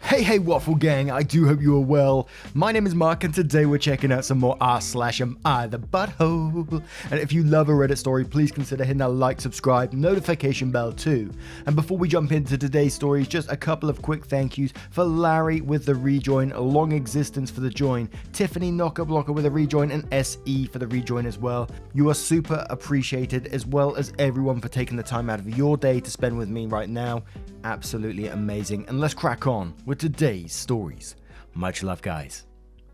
Hey Waffle Gang, I do hope you are well. My name is Mark and today we're checking out some more r/am I the Butthole. And if you love a Reddit story, please consider hitting that like, subscribe, notification bell too. And before we jump into today's stories, just a couple of quick thank yous for Larry with the rejoin, Long Existence for the join, Tiffany Knocker with a rejoin, and SE for the rejoin as well. You are super appreciated, as well as everyone for taking the time out of your day to spend with me right now. Absolutely amazing. And let's crack on with today's stories. Much love, guys.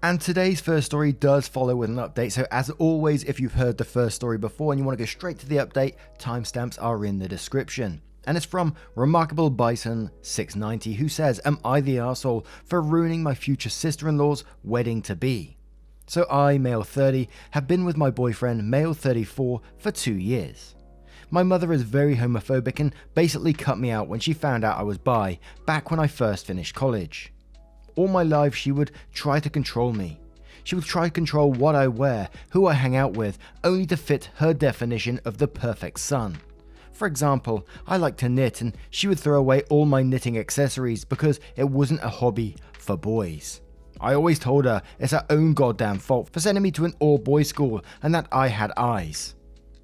And today's first story does follow with an update, so as always, if you've heard the first story before and you want to go straight to the update, timestamps are in the description. And it's from Remarkable Bison 690, who says, "Am I the arsehole for ruining my future sister-in-law's wedding to be? So I, male 30, have been with my boyfriend, male 34, for 2 years. My mother is very homophobic and basically cut me out when she found out I was bi, back when I first finished college. All my life she would try to control me. She would try to control what I wear, who I hang out with, only to fit her definition of the perfect son. For example, I like to knit and she would throw away all my knitting accessories because it wasn't a hobby for boys. I always told her it's her own goddamn fault for sending me to an all-boys school and that I had eyes.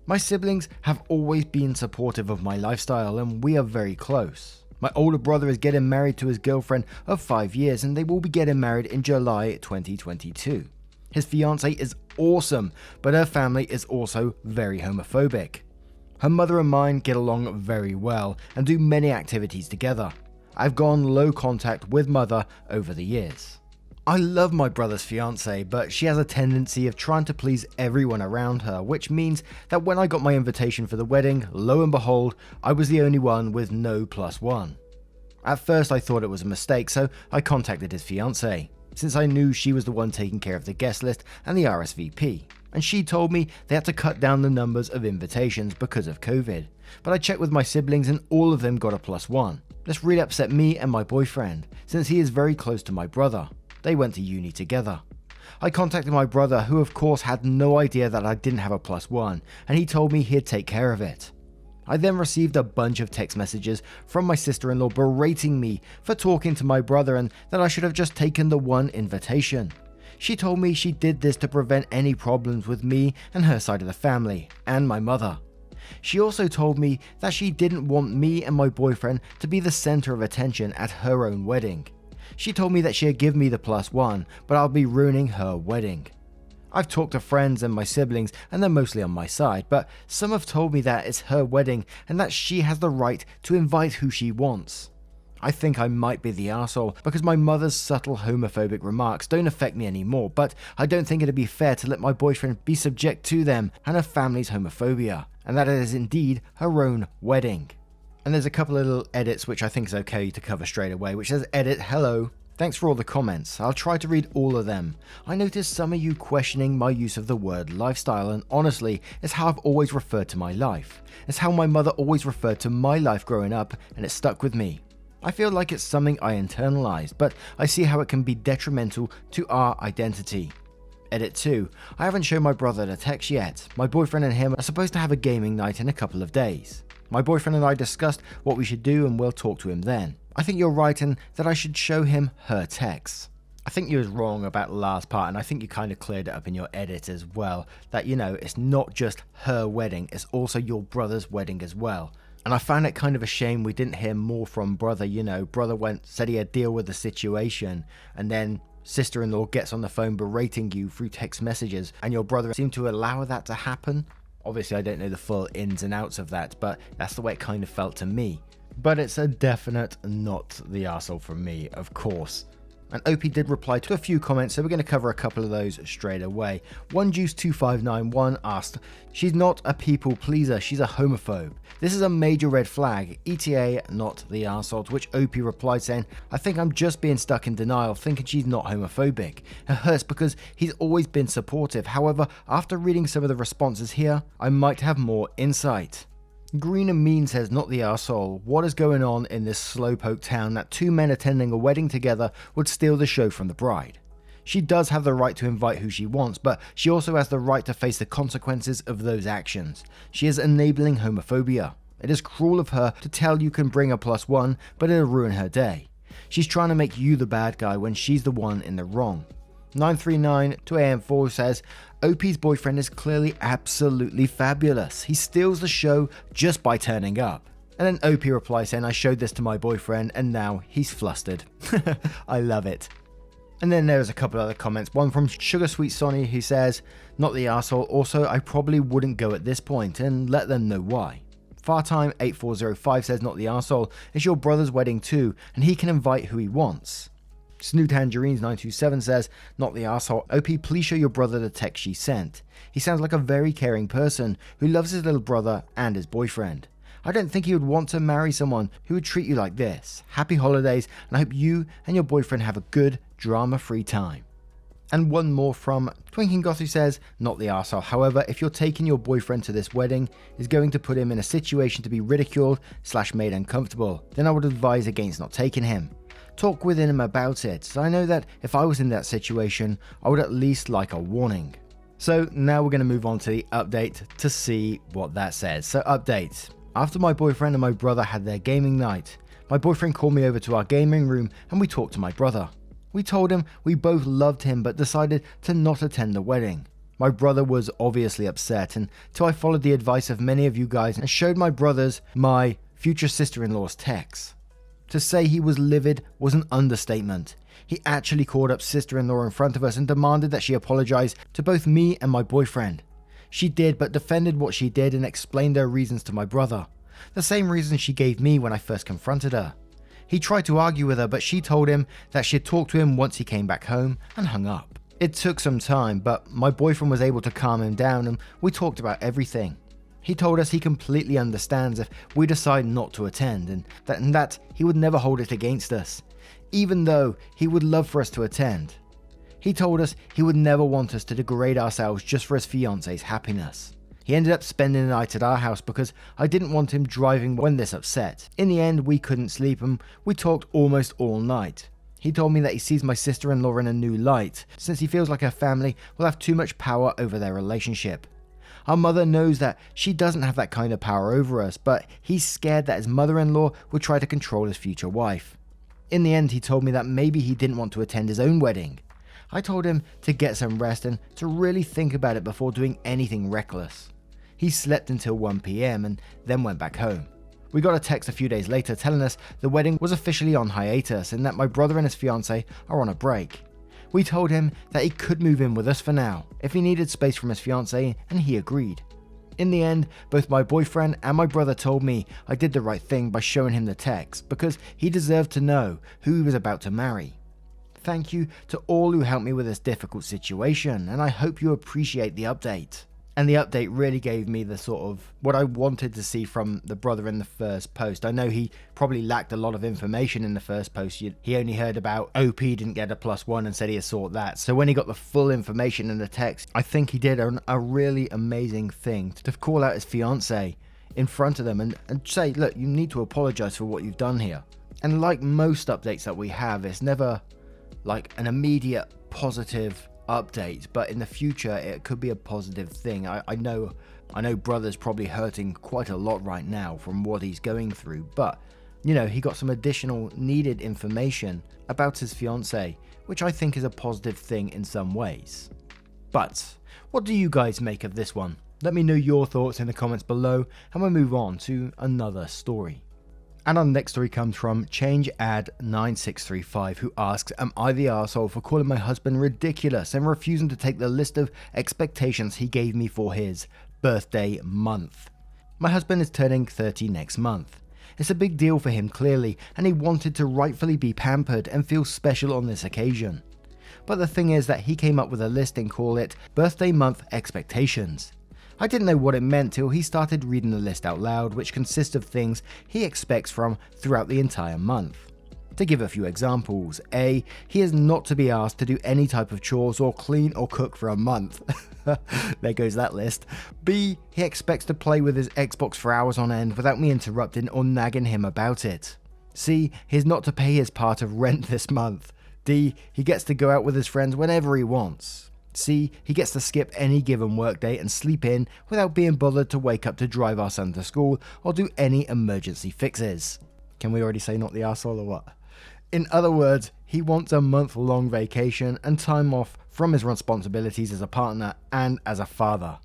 My siblings have always been supportive of my lifestyle and we are very close. My older brother is getting married to his girlfriend of 5 years and they will be getting married in July 2022. His fiancée is awesome, but her family is also very homophobic. Her mother and mine get along very well and do many activities together. I've gone low contact with mother over the years. I love my brother's fiancée, but she has a tendency of trying to please everyone around her, which means that when I got my invitation for the wedding, lo and behold, I was the only one with no +1. At first I thought it was a mistake, so I contacted his fiancée, since I knew she was the one taking care of the guest list and the RSVP, and she told me they had to cut down the numbers of invitations because of COVID, but I checked with my siblings and all of them got a +1. This really upset me and my boyfriend, since he is very close to my brother. They went to uni together. I contacted my brother, who of course had no idea that I didn't have a +1, and he told me he'd take care of it. I then received a bunch of text messages from my sister-in-law berating me for talking to my brother and that I should have just taken the one invitation. She told me she did this to prevent any problems with me and her side of the family, and my mother. She also told me that she didn't want me and my boyfriend to be the center of attention at her own wedding. She told me that she'd give me the +1, but I'll be ruining her wedding. I've talked to friends and my siblings and they're mostly on my side, but some have told me that it's her wedding and that she has the right to invite who she wants. I think I might be the arsehole because my mother's subtle homophobic remarks don't affect me anymore, but I don't think it'd be fair to let my boyfriend be subject to them and her family's homophobia, and that it is indeed her own wedding." And there's a couple of little edits which I think is okay to cover straight away, which says, "Edit, hello. Thanks for all the comments. I'll try to read all of them. I noticed some of you questioning my use of the word lifestyle, and honestly, it's how I've always referred to my life. It's how my mother always referred to my life growing up, and it stuck with me. I feel like it's something I internalized, but I see how it can be detrimental to our identity." Edit 2. I haven't shown my brother the text yet. My boyfriend and him are supposed to have a gaming night in a couple of days. My boyfriend and I discussed what we should do and we'll talk to him then. I think you're right in that I should show him her texts. I think you was wrong about the last part, and I think you kind of cleared it up in your edit as well, that it's not just her wedding, it's also your brother's wedding as well. And I found it kind of a shame we didn't hear more from brother. Brother said he had deal with the situation, and then sister-in-law gets on the phone berating you through text messages, and your brother seemed to allow that to happen. Obviously, I don't know the full ins and outs of that, but that's the way it kind of felt to me. But it's a definite not the arsehole from me, of course. And OP did reply to a few comments, so we're going to cover a couple of those straight away. OneJuice2591 asked, "She's not a people pleaser, she's a homophobe. This is a major red flag. ETA, not the arsehole." To which OP replied saying, "I think I'm just being stuck in denial, thinking she's not homophobic. It hurts because he's always been supportive. However, after reading some of the responses here, I might have more insight." Green and Mean says, "Not the arsehole. What is going on in this slowpoke town that 2 men attending a wedding together would steal the show from the bride? She does have the right to invite who she wants, but she also has the right to face the consequences of those actions. She is enabling homophobia. It is cruel of her to tell you can bring a +1, but it'll ruin her day. she's trying to make you the bad guy when she's the one in the wrong. 939 to AM4 says, OP's boyfriend is clearly absolutely fabulous. He steals the show just by turning up. And then OP replies saying, I showed this to my boyfriend and now he's flustered. I love it. And then there's a couple other comments. One from Sugar Sweet Sonny who says, not the arsehole. Also, I probably wouldn't go at this point and let them know why. Fartime 8405 says, not the arsehole. It's your brother's wedding too, and he can invite who he wants. Snoo Tangerines 927 says, not the arsehole. OP, please show your brother the text she sent. He sounds like a very caring person who loves his little brother and his boyfriend. I don't think he would want to marry someone who would treat you like this. Happy holidays, and I hope you and your boyfriend have a good, drama-free time. And one more from Twinking Goth who says, not the arsehole. However, if you're taking your boyfriend to this wedding, is going to put him in a situation to be ridiculed / made uncomfortable, then I would advise against not taking him. Talk with him about it, so I know that if I was in that situation, I would at least like a warning. So now we're going to move on to the update to see what that says. So update. After my boyfriend and my brother had their gaming night, my boyfriend called me over to our gaming room and we talked to my brother. We told him we both loved him but decided to not attend the wedding. My brother was obviously upset until I followed the advice of many of you guys and showed my brothers my future sister-in-law's text. To say he was livid was an understatement. He actually called up sister-in-law in front of us and demanded that she apologize to both me and my boyfriend. She did, but defended what she did and explained her reasons to my brother. The same reasons she gave me when I first confronted her. He tried to argue with her, but she told him that she had talked to him once he came back home and hung up. It took some time, but my boyfriend was able to calm him down and we talked about everything. He told us he completely understands if we decide not to attend and that he would never hold it against us, even though he would love for us to attend. He told us he would never want us to degrade ourselves just for his fiance's happiness. He ended up spending the night at our house because I didn't want him driving when this upset. In the end, we couldn't sleep and we talked almost all night. He told me that he sees my sister-in-law in a new light, since he feels like her family will have too much power over their relationship. Our mother knows that she doesn't have that kind of power over us, but he's scared that his mother-in-law would try to control his future wife. In the end, he told me that maybe he didn't want to attend his own wedding. I told him to get some rest and to really think about it before doing anything reckless. He slept until 1 PM and then went back home. We got a text a few days later telling us the wedding was officially on hiatus and that my brother and his fiancée are on a break. We told him that he could move in with us for now if he needed space from his fiancée, and he agreed. In the end, both my boyfriend and my brother told me I did the right thing by showing him the text because he deserved to know who he was about to marry. Thank you to all who helped me with this difficult situation, and I hope you appreciate the update. And the update really gave me the sort of what I wanted to see from the brother in the first post. I know he probably lacked a lot of information in the first post. He only heard about OP didn't get a +1 and said he had sought that. So when he got the full information in the text, I think he did a really amazing thing to call out his fiancée in front of them and say, look, you need to apologize for what you've done here. And like most updates that we have, it's never like an immediate positive update, but in the future it could be a positive thing. I know brother's probably hurting quite a lot right now from what he's going through, but you know, he got some additional needed information about his fiancée, which I think is a positive thing in some ways. But what do you guys make of this one? Let me know your thoughts in the comments below and we'll move on to another story. And our next story comes from ChangeAd9635, who asks, am I the arsehole for calling my husband ridiculous and refusing to take the list of expectations he gave me for his birthday month? My husband is turning 30 next month. It's a big deal for him clearly, and he wanted to rightfully be pampered and feel special on this occasion. But the thing is that he came up with a list and called it birthday month expectations. I didn't know what it meant till he started reading the list out loud, which consists of things he expects from throughout the entire month. To give a few examples, A, he is not to be asked to do any type of chores or clean or cook for a month. There goes that list. B, he expects to play with his Xbox for hours on end without me interrupting or nagging him about it. C, he's not to pay his part of rent this month. D, he gets to go out with his friends whenever he wants. C, he gets to skip any given workday and sleep in without being bothered to wake up to drive our son to school or do any emergency fixes. Can we already say not the arsehole or what? In other words, he wants a month-long vacation and time off from his responsibilities as a partner and as a father.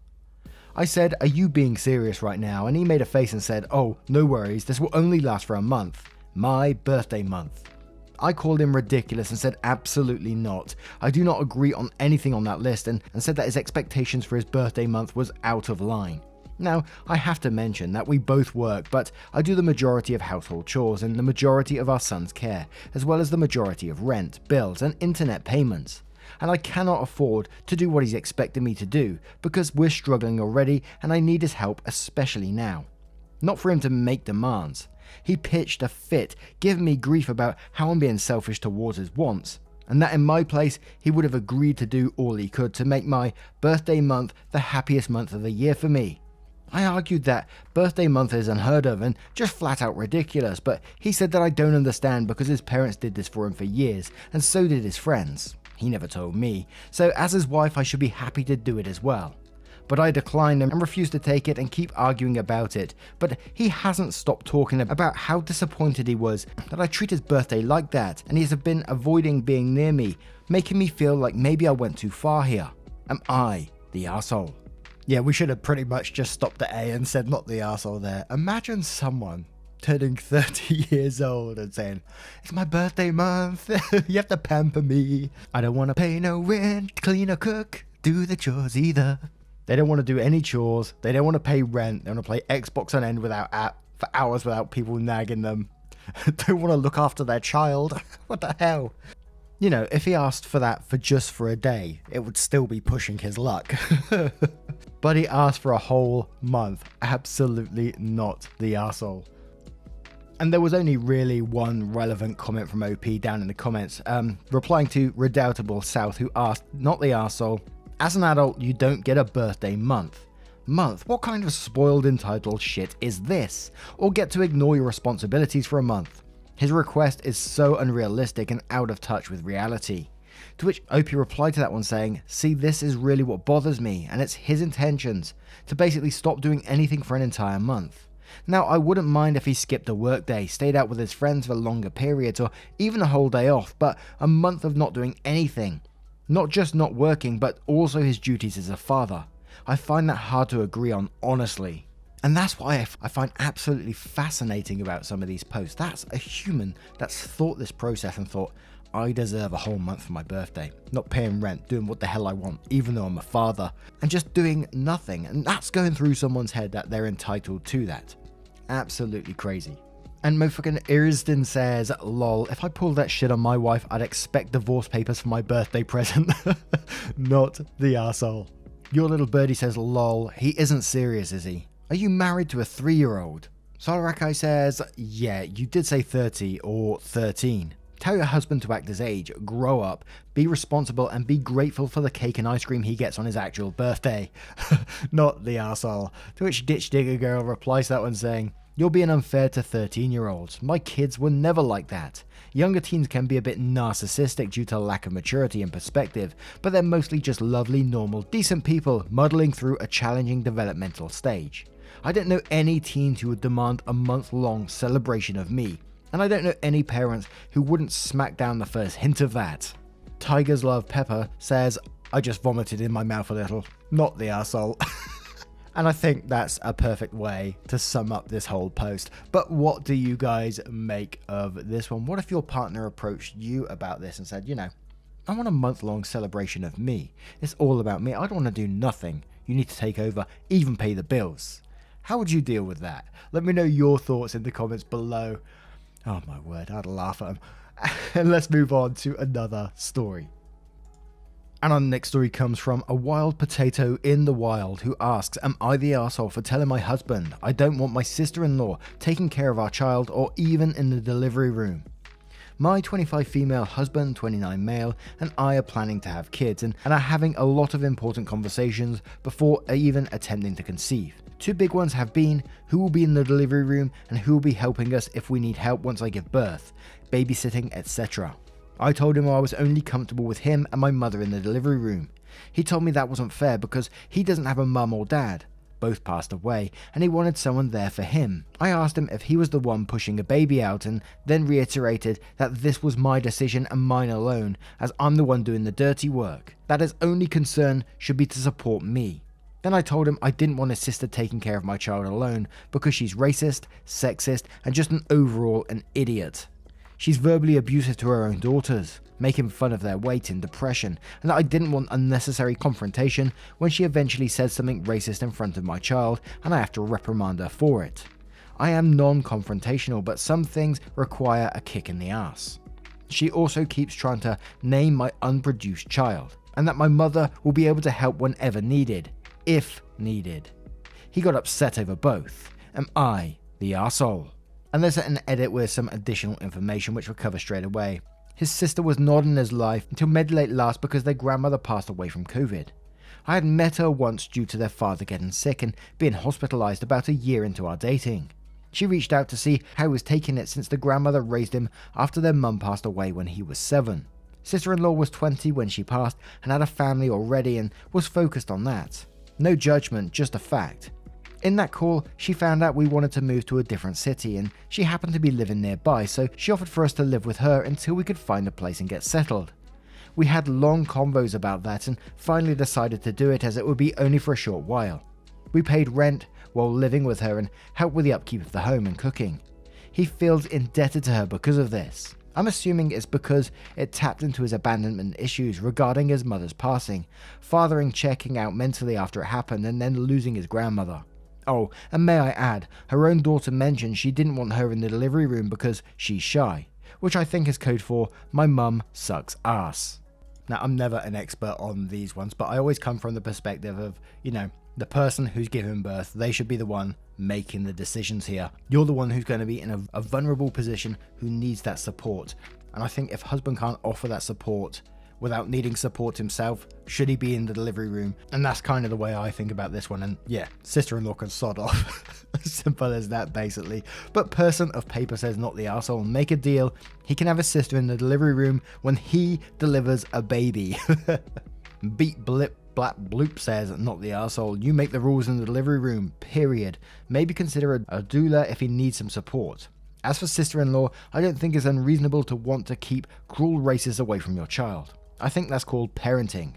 I said, "Are you being serious right now?" And he made a face and said, "Oh, no worries, this will only last for a month. My birthday month." I called him ridiculous and said absolutely not. I do not agree on anything on that list and said that his expectations for his birthday month was out of line. Now, I have to mention that we both work, but I do the majority of household chores and the majority of our son's care, as well as the majority of rent, bills, and internet payments. And I cannot afford to do what he's expecting me to do because we're struggling already and I need his help, especially now. Not for him to make demands. He pitched a fit, giving me grief about how I'm being selfish towards his wants, and that in my place he would have agreed to do all he could to make my birthday month the happiest month of the year for me. I argued that birthday month is unheard of and just flat out ridiculous, but he said that I don't understand because his parents did this for him for years, and so did his friends. He never told me, so as his wife I should be happy to do it as well. But I declined and refused to take it and keep arguing about it, but he hasn't stopped talking about how disappointed he was that I treat his birthday like that, and he has been avoiding being near me, making me feel like maybe I went too far here. Am I the arsehole? Yeah, we should have pretty much just stopped at A and said not the arsehole there. Imagine someone turning 30 years old and saying, "It's my birthday month, you have to pamper me. I don't want to pay no rent, clean or cook, do the chores either." They don't want to do any chores, they don't want to pay rent, they want to play Xbox on end for hours without people nagging them. Don't want to look after their child. What the hell? You know, if he asked for that for a day, it would still be pushing his luck. But he asked for a whole month. Absolutely not the arsehole. And there was only really one relevant comment from OP down in the comments, replying to Redoubtable South, who asked, "Not the arsehole. As an adult, you don't get a birthday month. Month? What kind of spoiled entitled shit is this? Or get to ignore your responsibilities for a month?" His request is so unrealistic and out of touch with reality. To which OP replied to that one saying, "See, this is really what bothers me, and it's his intentions, to basically stop doing anything for an entire month. Now, I wouldn't mind if he skipped a work day, stayed out with his friends for longer periods, or even a whole day off, but a month of not doing anything. Not just not working, but also his duties as a father. I find that hard to agree on, honestly." And that's why I find absolutely fascinating about some of these posts. That's a human that's thought this process and thought, I deserve a whole month for my birthday. Not paying rent, doing what the hell I want, even though I'm a father, and just doing nothing. And that's going through someone's head that they're entitled to that. Absolutely crazy. And motherfucking Irsden says, "Lol, if I pulled that shit on my wife, I'd expect divorce papers for my birthday present." Not the arsehole. Your little birdie says, "Lol, he isn't serious, is he? Are you married to a 3-year-old? Solarakai says, "Yeah, you did say 30 or 13. Tell your husband to act his age, grow up, be responsible, and be grateful for the cake and ice cream he gets on his actual birthday." Not the arsehole. To which Ditch Digger Girl replies to that one saying, "You're being unfair to 13-year-olds. My kids were never like that. Younger teens can be a bit narcissistic due to lack of maturity and perspective, but they're mostly just lovely, normal, decent people muddling through a challenging developmental stage. I don't know any teens who would demand a month-long celebration of me, and I don't know any parents who wouldn't smack down the first hint of that." Tigers Love Pepper says, "I just vomited in my mouth a little." Not the arsehole. And I think that's a perfect way to sum up this whole post. But what do you guys make of this one? What if your partner approached you about this and said, "I want a month-long celebration of me. It's all about me. I don't want to do nothing. You need to take over, even pay the bills." How would you deal with that? Let me know your thoughts in the comments below. Oh my word, I'd laugh at them. And let's move on to another story. And our next story comes from a wild potato in the wild who asks, "Am I the arsehole for telling my husband I don't want my sister-in-law taking care of our child or even in the delivery room? My 25 female husband, 29 male, and I are planning to have kids and are having a lot of important conversations before even attempting to conceive. Two big ones have been who will be in the delivery room and who will be helping us if we need help once I give birth, babysitting, etc. I told him I was only comfortable with him and my mother in the delivery room. He told me that wasn't fair because he doesn't have a mum or dad, both passed away, and he wanted someone there for him. I asked him if he was the one pushing a baby out, and then reiterated that this was my decision and mine alone, as I'm the one doing the dirty work, that his only concern should be to support me. Then I told him I didn't want his sister taking care of my child alone because she's racist, sexist, and just an idiot. She's verbally abusive to her own daughters, making fun of their weight and depression, and that I didn't want unnecessary confrontation when she eventually said something racist in front of my child and I have to reprimand her for it. I am non-confrontational, but some things require a kick in the ass. She also keeps trying to name my unproduced child, and that my mother will be able to help whenever needed. If needed. He got upset over both. Am I the arsehole? And there's an edit with some additional information which we'll cover straight away. His sister was not in his life until mid-late last because their grandmother passed away from COVID. I had met her once due to their father getting sick and being hospitalized about a year into our dating. She reached out to see how he was taking it since the grandmother raised him after their mum passed away when he was 7. Sister-in-law was 20 when she passed and had a family already and was focused on that. No judgment, just a fact. In that call, she found out we wanted to move to a different city and she happened to be living nearby, so she offered for us to live with her until we could find a place and get settled. We had long convos about that and finally decided to do it as it would be only for a short while. We paid rent while living with her and helped with the upkeep of the home and cooking. He feels indebted to her because of this. I'm assuming it's because it tapped into his abandonment issues regarding his mother's passing, fathering checking out mentally after it happened and then losing his grandmother. Oh, and may I add, her own daughter mentioned she didn't want her in the delivery room because she's shy, which I think is code for my mum sucks ass. Now, I'm never an expert on these ones, but I always come from the perspective of, the person who's given birth, they should be the one making the decisions here. You're the one who's going to be in a vulnerable position who needs that support. And I think if husband can't offer that support without needing support himself, should he be in the delivery room? And that's kind of the way I think about this one. And yeah, sister-in-law can sod off. Simple as that, basically. But person of paper says not the arsehole. Make a deal. He can have his sister in the delivery room when he delivers a baby. Beat blip. Black Bloop says, not the arsehole. You make the rules in the delivery room, period. Maybe consider a doula if he needs some support. As for sister-in-law, I don't think it's unreasonable to want to keep cruel racists away from your child. I think that's called parenting.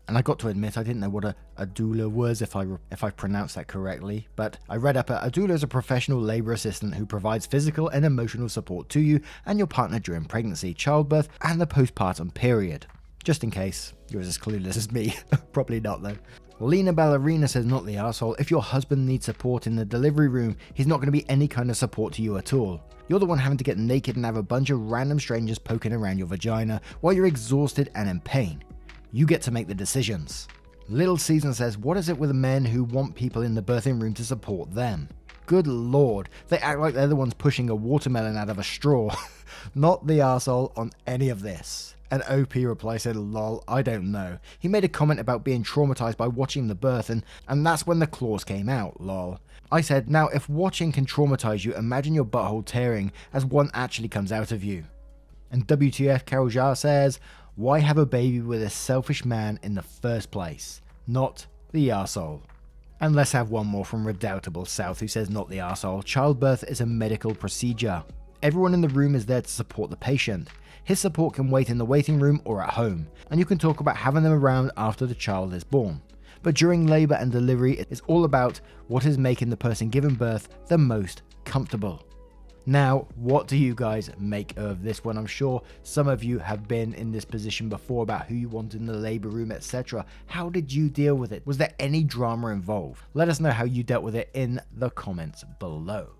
And I got to admit, I didn't know what a doula was if I pronounced that correctly, but I read up a doula is a professional labor assistant who provides physical and emotional support to you and your partner during pregnancy, childbirth, and the postpartum period. Just in case you're as clueless as me. Probably not though. Lena Ballerina says not the arsehole. If your husband needs support in the delivery room, he's not going to be any kind of support to you at all. You're the one having to get naked and have a bunch of random strangers poking around your vagina while you're exhausted and in pain. You get to make the decisions. Little Season says, what is it with men who want people in the birthing room to support them? Good lord, they act like they're the ones pushing a watermelon out of a straw. Not the arsehole on any of this. An OP reply said, lol, I don't know. He made a comment about being traumatized by watching the birth and that's when the claws came out, lol. I said, now if watching can traumatize you, imagine your butthole tearing as one actually comes out of you. And WTF Carol Jar says, why have a baby with a selfish man in the first place? Not the arsehole. And let's have one more from Redoubtable South who says not the arsehole. Childbirth is a medical procedure. Everyone in the room is there to support the patient. His support can wait in the waiting room or at home, and you can talk about having them around after the child is born. But during labor and delivery, it's all about what is making the person giving birth the most comfortable. Now, what do you guys make of this one? I'm sure some of you have been in this position before about who you want in the labor room, etc. How did you deal with it? Was there any drama involved? Let us know how you dealt with it in the comments below.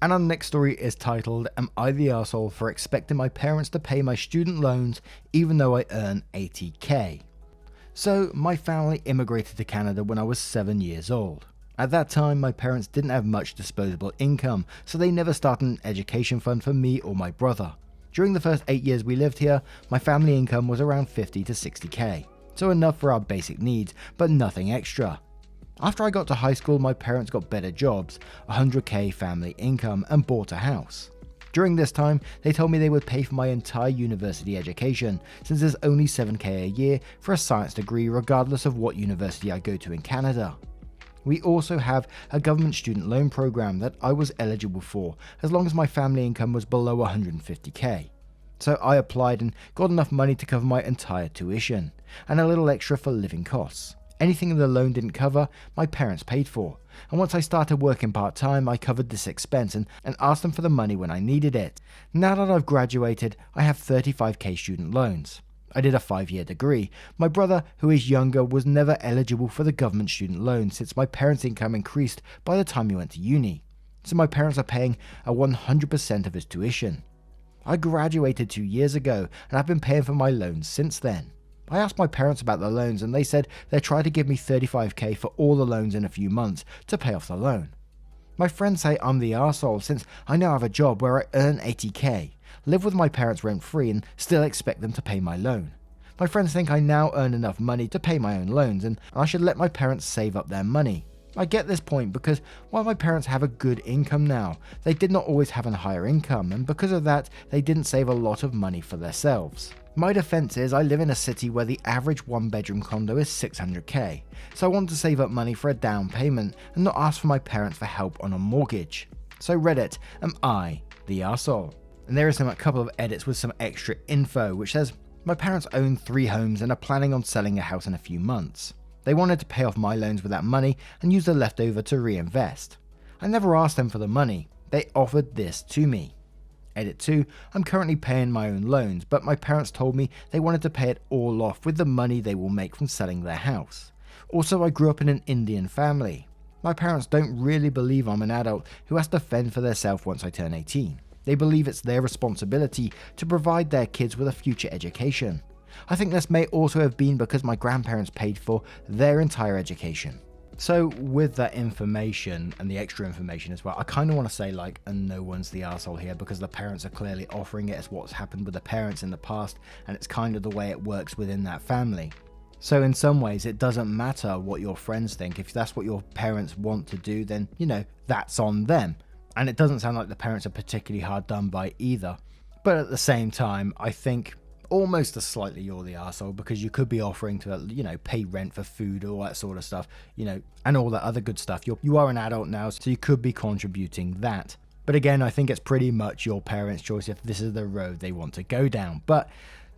And our next story is titled, Am I the arsehole for expecting my parents to pay my student loans even though I earn 80k? So, my family immigrated to Canada when I was 7 years old. At that time, my parents didn't have much disposable income, so they never started an education fund for me or my brother. During the first 8 years we lived here, my family income was around 50 to 60k, so enough for our basic needs, but nothing extra. After I got to high school, my parents got better jobs, 100k family income, and bought a house. During this time, they told me they would pay for my entire university education, since there's only 7k a year for a science degree regardless of what university I go to in Canada. We also have a government student loan program that I was eligible for as long as my family income was below 150k. So I applied and got enough money to cover my entire tuition, and a little extra for living costs. Anything the loan didn't cover, my parents paid for, and once I started working part-time, I covered this expense and asked them for the money when I needed it. Now that I've graduated, I have 35k student loans. I did a 5-year degree. My brother, who is younger, was never eligible for the government student loan since my parents' income increased by the time he went to uni. So my parents are paying a 100% of his tuition. I graduated 2 years ago and I've been paying for my loans since then. I asked my parents about the loans and they said they'd try to give me 35k for all the loans in a few months to pay off the loan. My friends say I'm the arsehole since I now have a job where I earn 80k, live with my parents rent free and still expect them to pay my loan. My friends think I now earn enough money to pay my own loans and I should let my parents save up their money. I get this point because while my parents have a good income now, they did not always have a higher income, and because of that, they didn't save a lot of money for themselves. My defense is I live in a city where the average 1-bedroom condo is 600k, so I want to save up money for a down payment and not ask for my parents for help on a mortgage. So Reddit, am I the arsehole? And there is a couple of edits with some extra info, which says, my parents own 3 homes and are planning on selling a house in a few months. They wanted to pay off my loans with that money and use the leftover to reinvest. I never asked them for the money, they offered this to me. Edit 2, I'm currently paying my own loans, but my parents told me they wanted to pay it all off with the money they will make from selling their house. Also, I grew up in an Indian family. My parents don't really believe I'm an adult who has to fend for themselves once I turn 18. They believe it's their responsibility to provide their kids with a future education. I think this may also have been because my grandparents paid for their entire education. So with that information and the extra information as well, I kind of want to say and no one's the arsehole here because the parents are clearly offering it as what's happened with the parents in the past, and it's kind of the way it works within that family. So in some ways it doesn't matter what your friends think. If that's what your parents want to do, then that's on them. And it doesn't sound like the parents are particularly hard done by either. But at the same time, I think almost a slightly you're the arsehole because you could be offering to pay rent for food, all that sort of stuff, and all that other good stuff. You are an adult now, so you could be contributing that. But again, I think it's pretty much your parents' choice if this is the road they want to go down. But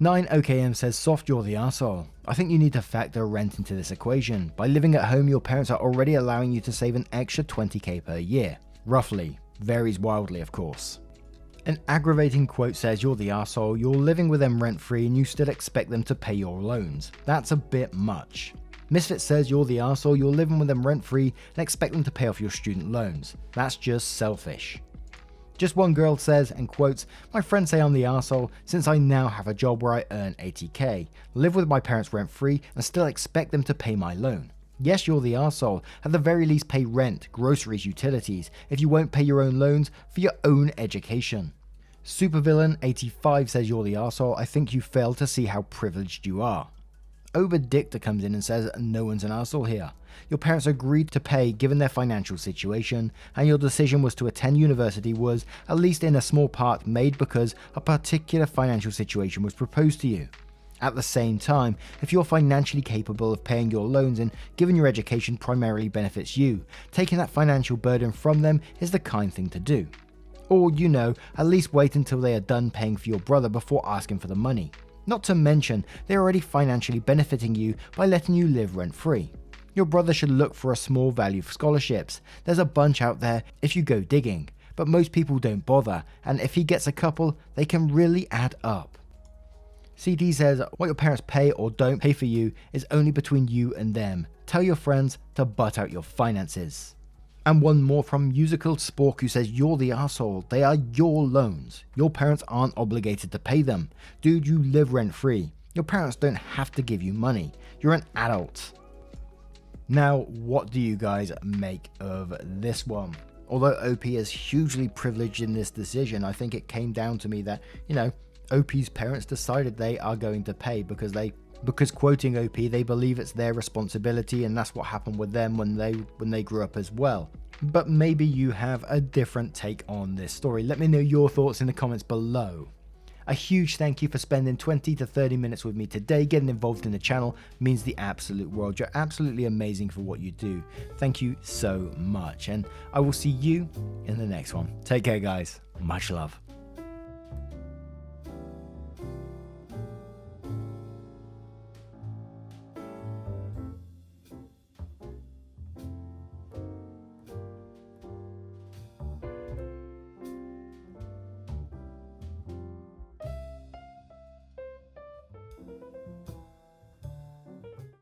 9OKM says, soft, you're the arsehole. I think you need to factor rent into this equation. By living at home, your parents are already allowing you to save an extra 20k per year. Roughly. Varies wildly, of course. An aggravating quote says, you're the arsehole, you're living with them rent free and you still expect them to pay your loans. That's a bit much. Misfit says, you're the arsehole, you're living with them rent free and expect them to pay off your student loans. That's just selfish. Just one girl says, and quotes, my friends say I'm the arsehole since I now have a job where I earn 80k, live with my parents rent free and still expect them to pay my loan. Yes, you're the arsehole. At the very least pay rent, groceries, utilities, if you won't pay your own loans for your own education. Supervillain85 says, you're the arsehole. I think you fail to see how privileged you are. Oberdictor comes in and says, no one's an arsehole here. Your parents agreed to pay given their financial situation, and your decision was to attend university was, at least in a small part, made because a particular financial situation was proposed to you. At the same time, if you're financially capable of paying your loans and given your education primarily benefits you, taking that financial burden from them is the kind thing to do. Or, at least wait until they are done paying for your brother before asking for the money. Not to mention, they're already financially benefiting you by letting you live rent free. Your brother should look for a small value for scholarships. There's a bunch out there if you go digging, but most people don't bother, and if he gets a couple, they can really add up. CD says, what your parents pay or don't pay for you is only between you and them. Tell your friends to butt out your finances. And one more from Musical Spork who says, you're the arsehole. They are your loans. Your parents aren't obligated to pay them. Dude, you live rent free. Your parents don't have to give you money. You're an adult. Now, what do you guys make of this one? Although OP is hugely privileged in this decision, I think it came down to me that, OP's parents decided they are going to pay because quoting OP, they believe it's their responsibility, and that's what happened with them when they grew up as well. But maybe you have a different take on this story. Let me know your thoughts in the comments below. A huge thank you for spending 20 to 30 minutes with me today. Getting involved in the channel means the absolute world. You're absolutely amazing for what you do. Thank you so much. And I will see you in the next one. Take care, guys. Much love.